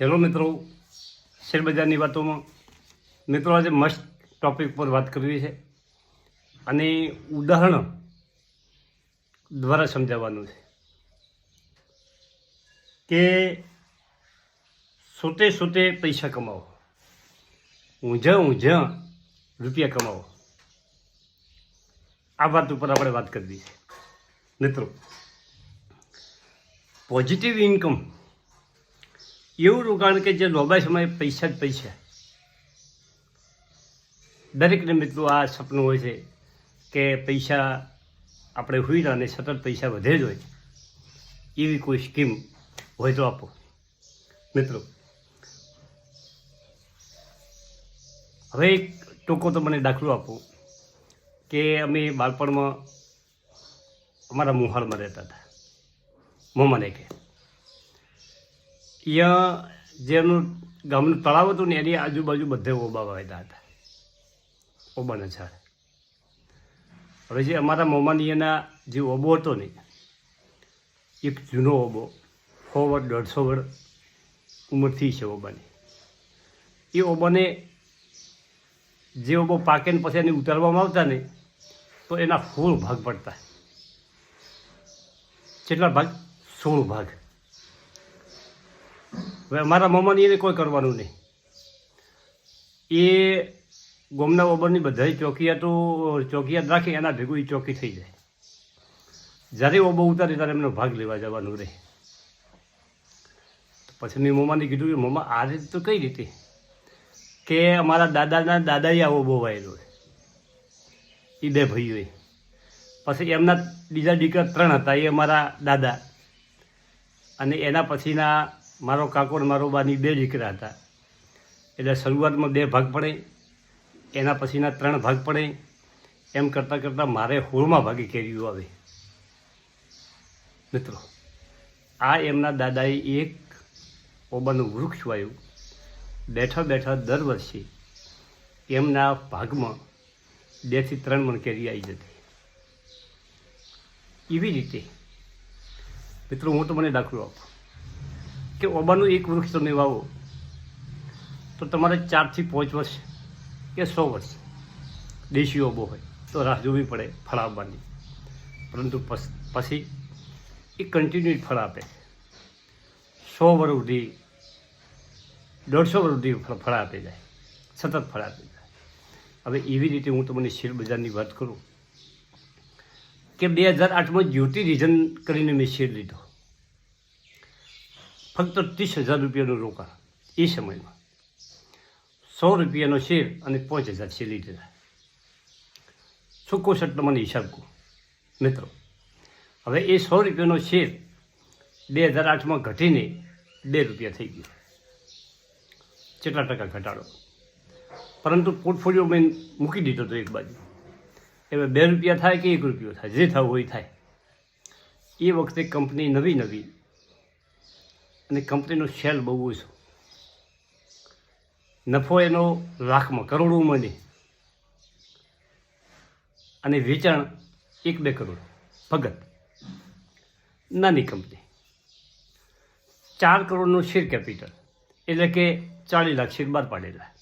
Hello મિત્રો, શેરબજારની વાતોમાં મિત્રો આજે મસ્ત ટોપિક પર વાત કરવી છે અને ઉદાહરણ દ્વારા સમજાવવાનું છે કે સોતે સોતે પૈસા કમાવો, ઊંઝા રૂપિયા કમાવો. આ વાત ઉપર આપણે વાત કરવી છે મિત્રો. પોઝિટિવ ઇન્કમ એવું રોકાણ કે જે લાંબા સમયે પૈસા જ પૈસા. દરેકને મિત્રો આ સપનું હોય છે કે પૈસા આપણે હોય અને સતત પૈસા વધે જ હોય. એવી કોઈ સ્કીમ હોય તો આપો મિત્રો. હવે એક ટૂંકો તો મને દાખલો આપો કે અમે બાળપણમાં અમારા મુહારમાં રહેતા હતા. મોમાને કે અહીંયા જેનું ગામનું તળાવ હતું ને એની આજુબાજુ બધે ઓબા વાવેતા હતા, ઓબાના ઝાડ. હવે જે અમારા મોમાનીયાના જે ઓબો હતો ને, એક જૂનો ઓબો 100 વર્ષ 150 વર્ષ ઉંમર થઈ છે ઓબાની. એ ઓબાને જે ઓબો પાકે ને પછી એને ઉતારવામાં આવતા ને તો એના 16 ભાગ પડતા. કેટલા ભાગ? 16 ભાગ. હવે અમારા મોમાની એને કોઈ કરવાનું નહીં. એ ગોમના ઓબરની બધાય ચોકિયાત રાખી એના ભેગું એ ચોકી થઈ જાય. જ્યારે ઓબો ઉતારે ત્યારે એમનો ભાગ લેવા જવાનું રહે. પછી મેં મોમાને કીધું કે મોમા આ રીતે તો કઈ રીતે? કે અમારા દાદાના દાદાએ આ ઓબો વાયેલો હોય, એ 2 ભાઈઓએ. પછી એમના બીજા દીકરા 3 હતા, એ અમારા દાદા. અને એના પછીના મારો કાકો ને મારો બાની 2 દીકરા હતા. એટલે શરૂઆતમાં 2 ભાગ પડે, એના પછીના 3 ભાગ પડે. એમ કરતાં કરતાં મારે 16મા ભાગે કેરીઓ આવે મિત્રો. આ એમના દાદાએ એક ઓબાનું વૃક્ષ વાવ્યું. બેઠા બેઠા દર વર્ષે એમના ભાગમાં 2 થી 3 મણ કેરી આવી જતી. એવી રીતે મિત્રો હું તો મને દાખલો આપું કે ઓબાનું એક વૃક્ષ તમે વાવો તો તમારે 4 થી 5 વર્ષ કે 100 વર્ષ દેશી ઓબો હોય તો રાહ જોવી પડે ફળ આવવાની. પરંતુ પછી એ કન્ટિન્યુ ફળ આપે. 100 વર્ષ સુધી 150 વર્ષ સુધી ફળ આપે જાય, સતત ફળ આપે જાય. હવે એવી રીતે હું તમને શેર બજારની વાત કરું કે 2008માં જ્યોતિ રીઝન કરીને મેં શેર લીધો. ફક્ત 30,000 રૂપિયાનું રોકાણ. એ સમયમાં 100 રૂપિયાનો શેર અને 5,000 શેર લીધેલા. સૂકો સટ્ટો મને હિસાબ કહું મિત્રો. હવે એ 100 રૂપિયાનો શેર 2008માં ઘટીને 2 રૂપિયા થઈ ગયો. કેટલા ટકા ઘટાડો? પરંતુ પોર્ટફોલિયો મેં મૂકી દીધો હતો એક બાજુ. હવે 2 રૂપિયા થાય કે 1 રૂપિયો થાય, જે થવું હોય થાય. એ વખતે કંપની નવી અને કંપનીનો સેલ બહુ ઓછો. નફો એનો લાખમાં કરોડોમાં નહીં, અને વેચાણ 1-2 કરોડ. ભગત નાની કંપની. 4 કરોડનું શેર કેપિટલ, એટલે કે 40 લાખ શેર બહાર પાડેલા.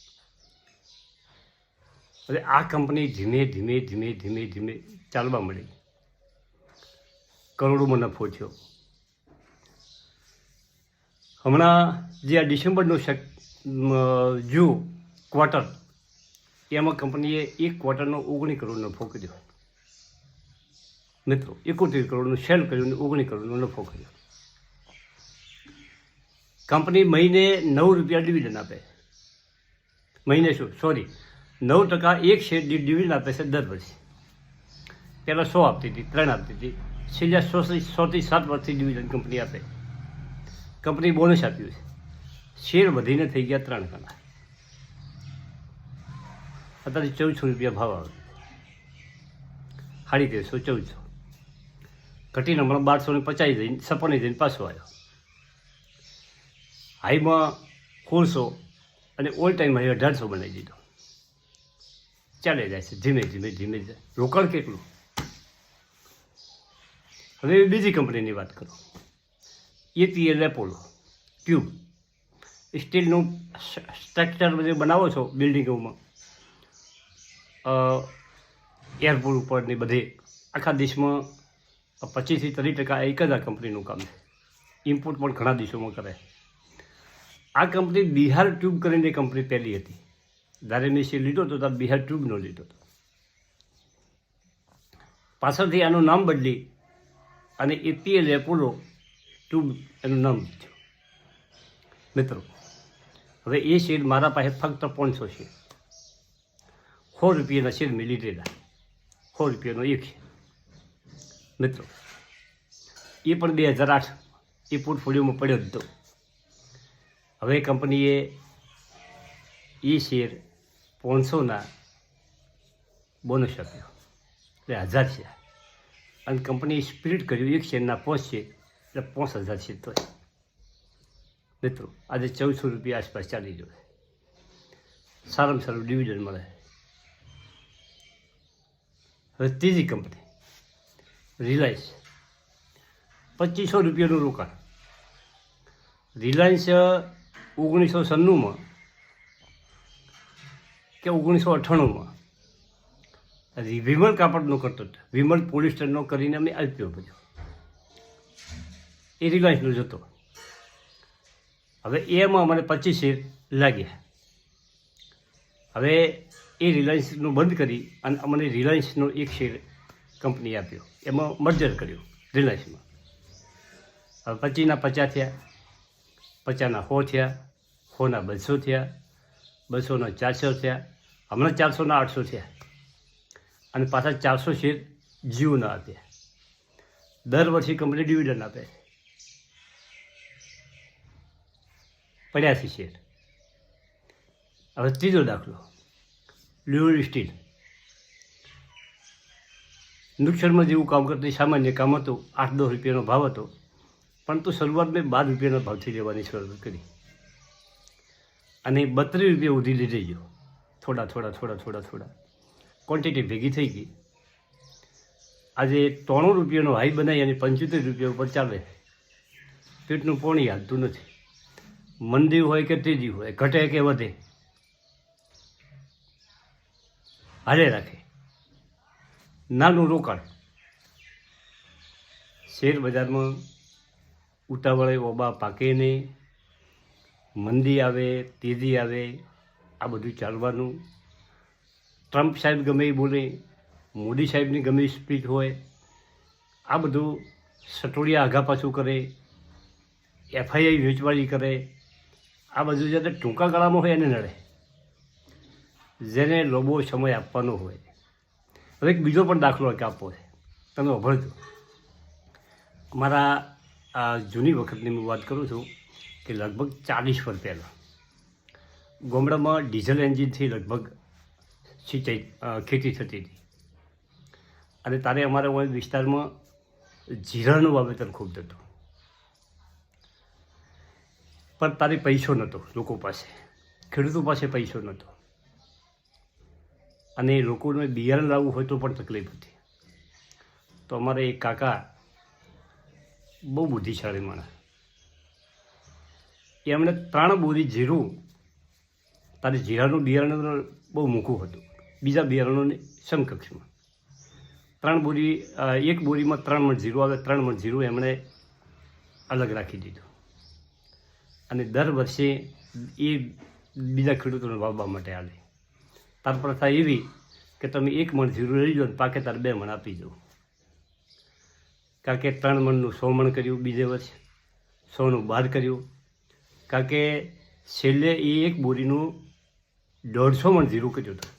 એટલે આ કંપની ધીમે ધીમે ચાલવા મળી. કરોડોમાં નફો થયો. હમણાં જે આ ડિસેમ્બરનો ક્વાર્ટર, એમાં કંપનીએ 1 ક્વાર્ટરનો 19 કરોડ નફો કર્યો મિત્રો. 71 કરોડનું સેલ કર્યું અને 19 કરોડનો નફો કર્યો. કંપની મહિને 9 રૂપિયા ડિવિડન્ડ આપે. મહિને 9% એક શેર ડિવિડન્ડ આપે છે દર વર્ષે. પહેલાં 100 આપતી હતી, 3 આપતી હતી. છેલ્લા 100 થી 7 વર્ષથી ડિવિડન્ડ કંપની આપે. કંપની બોનસ આપ્યું છે. શેર વધીને થઈ ગયા 3 ગણા. અત્યારે 1400 રૂપિયા ભાવ આવે. 1350, 1400 ઘટીને હમણાં 1250 જઈને 56 જઈને પાછો આવ્યો. હાઈમાં 1600 અને ઓલ ટાઈમ હાઈ 1800 બનાવી દીધો. ચાલે જાય છે ધીમે ધીમે. રોકાણ કેટલું? હવે બીજી કંપનીની વાત કરું. APL Apollo tube. સ્ટીલનું સ્ટ્રક્ચર જે બનાવો છો બિલ્ડિંગોમાં, એરપોર્ટ ઉપર ને બધે આખા દેશમાં 25 થી 30% એક જ આ કંપનીનું કામ છે. ઇમ્પોર્ટ પણ ઘણા દેશોમાં કરે. આ કંપની બિહાર ટ્યુબ કરીને કંપની પહેલી હતી. જ્યારે મેં શેર લીધો હતો ત્યારે બિહાર ટ્યુબનો લીધો હતો. પાછળથી આનું નામ બદલી અને APL એપોલો ટ્યુબ એનું નામ થયું. મિત્રો, હવે એ શેર મારા પાસે ફક્ત 500 છે. 100 રૂપિયાના શેર મેં લીધેલા. 100 રૂપિયાનો એક છે. મિત્રો, એ પણ 2008 એ પોર્ટફોલિયોમાં પડ્યો જ હતો. હવે કંપનીએ એ શેર 500ના બોનસ આપ્યો, એટલે 1000 છે. અને કંપનીએ સ્પ્લિટ કર્યું, એક શેરના 5 છે એટલે 5000 છે. તો મિત્રો, આજે 1400 રૂપિયા આસપાસ ચાલી રહ્યો છે. સારામાં સારું ડિવિડન્ડ મળે. હવે ત્રીજી કંપની રિલાયન્સ, 2500 રૂપિયાનું રોકાણ. રિલાયન્સ 1996માં કે 1998માં વિમલ કાપડનો કરતો હતો. વિમલ પોલિસ્ટરનો કરીને અમે IPO ભર્યો. એ રિલાયન્સનો જ હતો. હવે એમાં મને 25 શેર લાગ્યા. હવે એ રિલાયન્સનું બંધ કરી અને અમને રિલાયન્સનો એક શેર કંપની આપ્યો. એમાં મર્જર કર્યું રિલાયન્સમાં. હવે 25ના 50 થયા, 50ના 100 થયા, 100ના 200 થયા, 200ના 400 થયા, હમણાં 400ના 800 થયા. અને પાછા 400 શેર જીઓના આપ્યા. દર વર્ષે કંપની ડિવિડન્ડ આપે. 85 શેર. હવે ત્રીજો દાખલો, લ્યુઅલ સ્ટીલ. નુકસાનમાં જેવું કામ કરતી સામાન્ય કામ હતું. 8-10 રૂપિયાનો ભાવ હતો, પરંતુ શરૂઆત મેં 12 રૂપિયાના ભાવથી લેવાની શરૂઆત કરી અને 32 રૂપિયા સુધી લીધી ગયો. થોડા ક્વોન્ટિટી ભેગી થઈ ગઈ. આજે 93 રૂપિયાનો હાઈ બનાવી અને 75 રૂપિયા ઉપર ચાલે. પેટનું પાણી હાલતું નથી. મંદી હોય કે તેજી હોય, ઘટે કે વધે, હાલે રાખે. નાનું રોકાણ. શેર બજારમાં ઉતાવળે ઓબા પાકે નહીં, મંદી આવે, તેજી આવે, આ બધું ચાલવાનું. ટ્રમ્પ સાહેબ ગમે એ બોલે, મોદી સાહેબની ગમે એ સ્પીચ હોય, આ બધું સટોડિયા આઘા પાછું કરે, FII વેચવાળી કરે. આ બધું જ્યારે ટૂંકા ગાળામાં હોય એને નડે, જેને લોબો સમય આપવાનો હોય. હવે એક બીજો પણ દાખલો આપવો છે, તમે અભળજો. અમારા આ જૂની વખતની હું વાત કરું છું કે લગભગ 40 વર્ષ પહેલાં ગામડામાં ડીઝલ એન્જિનથી લગભગ સિંચાઈ ખેતી થતી હતી. અને તારે અમારે અહીં વિસ્તારમાં જીરાનું વાવેતર ખૂબ થતું. પણ તારે પૈસો નહોતો લોકો પાસે, ખેડૂતો પાસે પૈસો નહોતો. અને લોકોને બિયારણ લાવવું હોય તો પણ તકલીફ હતી. તો અમારે એક કાકા બહુ બુદ્ધિશાળી માણસ, એમણે 3 બોરી જીરું, તારે જીરાનું બિયારણ બહુ મૂકું હતું બીજા બિયારણોની સમકક્ષમાં. 3 બોરી, એક બોરીમાં 3 મણ જીરું આવે. 3 મણ જીરું એમણે અલગ રાખી દીધું અને દર વર્ષે એ બીજા ખેડૂતોને વાવવા માટે આવે. તાર પ્રથા એવી કે તમે 1 મણ જીરું લઈ જાઓ, પાકે તારે 2 મણ આપી દો. કારણ કે 3 મણનું 100 મણ કર્યું, બીજે વર્ષે 100નું 12 કર્યું. કારણ કે છેલ્લે એ એક બોરીનું 150 મણ જીરું કર્યું હતું.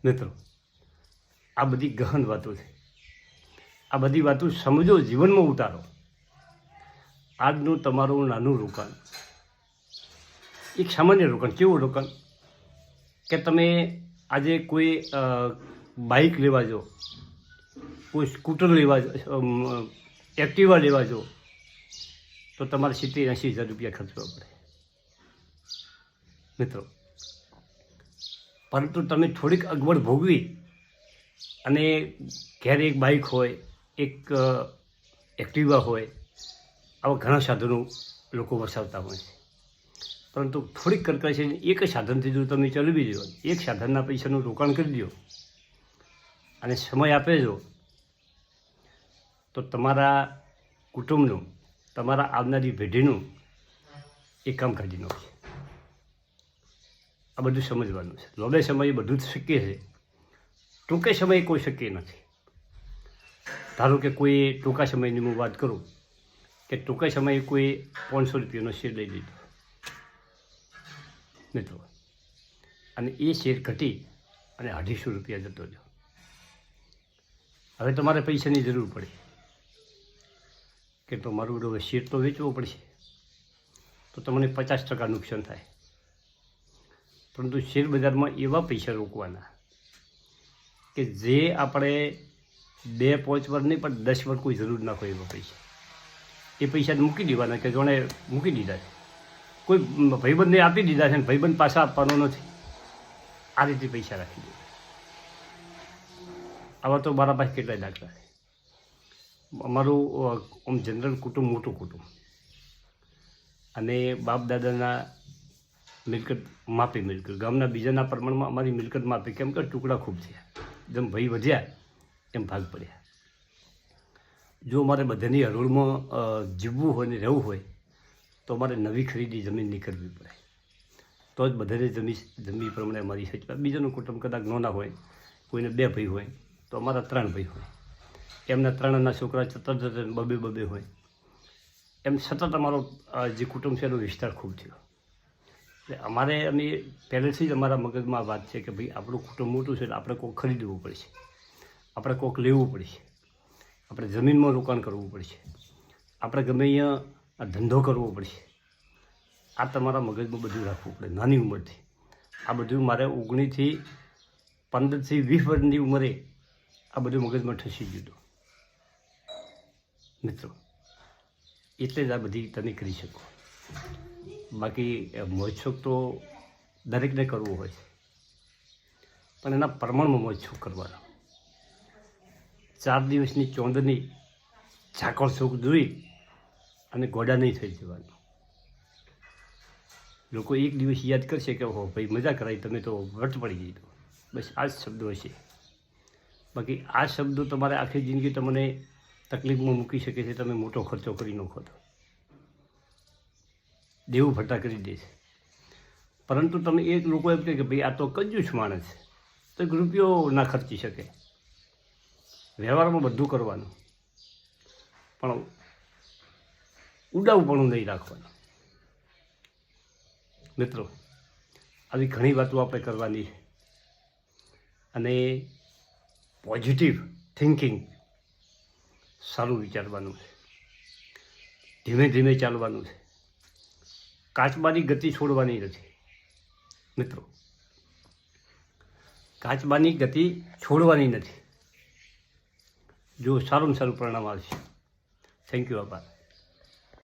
મિત્રો, આ બધી ગહન વાતો છે. આ બધી વાતો સમજો, જીવનમાં ઉતારો. આજનું તમારું નાનું રોકાણ, એક સામાન્ય રોકાણ. કેવું રોકાણ કે તમે આજે કોઈ બાઇક લેવા જાઓ, કોઈ સ્કૂટર લેવા જાઓ, એક્ટિવા લેવા જાઓ, તો તમારે 70-80 હજાર રૂપિયા ખર્ચવા પડે મિત્રો. પરંતુ તમે થોડીક અગવડ ભોગવી અને ઘેર એક બાઇક હોય, એક એક્ટિવા હોય, આવા ઘણા સાધનો લોકો વસાવતા હોય છે, પરંતુ થોડીક કરકસી એક સાધનથી જો તમે ચલાવી દો, એક સાધનના પૈસાનું રોકાણ કરી દો અને સમય આપે જો, તો તમારા કુટુંબનું, તમારા આવનારી પેઢીનું એ કામ કાઢી નાખશે. આ બધું સમજવાનું છે. લાંબા સમયે બધું જ શક્ય છે, ટૂંકે સમયે કોઈ શક્ય નથી. ધારો કે કોઈ ટૂંકા સમયની હું વાત કરું કે ટૂંકા સમયે કોઈ 500 રૂપિયાનો શેર લઈ લીધો મિત્રો, અને એ શેર ઘટી અને 250 રૂપિયા જતો રહ્યો. હવે તમારે પૈસાની જરૂર પડી કે તો મારું હવે શેર તો વેચવું પડશે, તો તમને 50% નુકસાન થાય. પરંતુ શેર બજારમાં એવા પૈસા રોકવાના કે જે આપણે 2-5 વર્ષ નહીં પણ 10 વર્ષ કોઈ જરૂર ના હોય એવા પૈસા. એ પૈસા મૂકી દેવાના કે જોણે મૂકી દીધા છે, કોઈ ભાઈબંધને આપી દીધા છે ને ભાઈબંધ પાછા આપવાનો નથી, આ રીતે પૈસા રાખી દે. આવા તો મારા પાસે કેટલાય દાખલા છે. અમારું આમ જનરલ કુટુંબ મોટું કુટુંબ, અને બાપ દાદાના મિલકત માપી, મિલકત ગામના બીજાના પ્રમાણમાં અમારી મિલકત માપી, કેમ કે ટુકડા ખૂબ થયા. જેમ ભાઈ વધ્યા એમ ભાગ પડ્યા. જો અમારે બધાની હરોળમાં જીવવું હોય ને રહેવું હોય તો અમારે નવી ખરીદી જમીનની કરવી પડે, તો જ બધાને જમીન પ્રમાણે અમારી સચવા. બીજાનું કુટુંબ કદાચ નાના હોય, કોઈને 2 ભાઈ હોય તો અમારા 3 ભાઈ હોય, એમના 3ના છોકરા સતત 2-2 હોય. એમ સતત અમારો જે કુટુંબ છે એનો વિસ્તાર ખૂબ થયો. એટલે અમે પહેલેથી જ અમારા મગજમાં વાત છે કે ભાઈ આપણું કુટુંબ મોટું છે એટલે આપણે કોઈક ખરીદવું પડશે, આપણે કોઈક લેવું પડશે, આપણે જમીનમાં રોકાણ કરવું પડશે, આપણે ગમે અહીંયા ધંધો કરવો પડશે. આ તમારા મગજમાં બધું રાખવું પડે નાની ઉંમરથી. આ બધું મારે 19 થી 15 થી 20 વર્ષની ઉંમરે આ બધું મગજમાં ઠસી ગયું હતું મિત્રો. એટલે જ આ બધી તમે કરી શકો. બાકી મોજશોખ તો દરેકને કરવો હોય છે, પણ એના પ્રમાણમાં મોજશોખ કરવાનો. 4 દિવસની ચોંદની ઝાકળ શોખ જોઈ અને ગોડા નહીં થઈ જવાનું. લોકો એક દિવસ યાદ કરશે કે હો ભાઈ મજા કરાવી, તમે તો વટ પડી ગઈ. તો બસ આ જ શબ્દો હશે. બાકી આ શબ્દો તમારે આખી જિંદગી તમને તકલીફમાં મૂકી શકે છે. તમે મોટો ખર્ચો કરી નાખો તો દેવું ભટ્ટા કરી દે છે. પરંતુ તમે એક લોકો એમ કહે કે ભાઈ આ તો કંજૂસ માણસ છે, તો 1 રૂપિયો ના ખર્ચી શકે. વ્યવહારમાં બધું કરવાનું, પણ ઉડાવપણું નહીં રાખવાનું. મિત્રો, આવી ઘણી વાતો આપણે કરવાની છે, અને પોઝિટિવ થિંકિંગ, સારું વિચારવાનું છે, ધીમે ધીમે ચાલવાનું છે. કાચબાની ગતિ છોડવાની નથી મિત્રો, કાચબાની ગતિ છોડવાની નથી. જો સારું પરિણામ આવશે. Thank you. આભાર.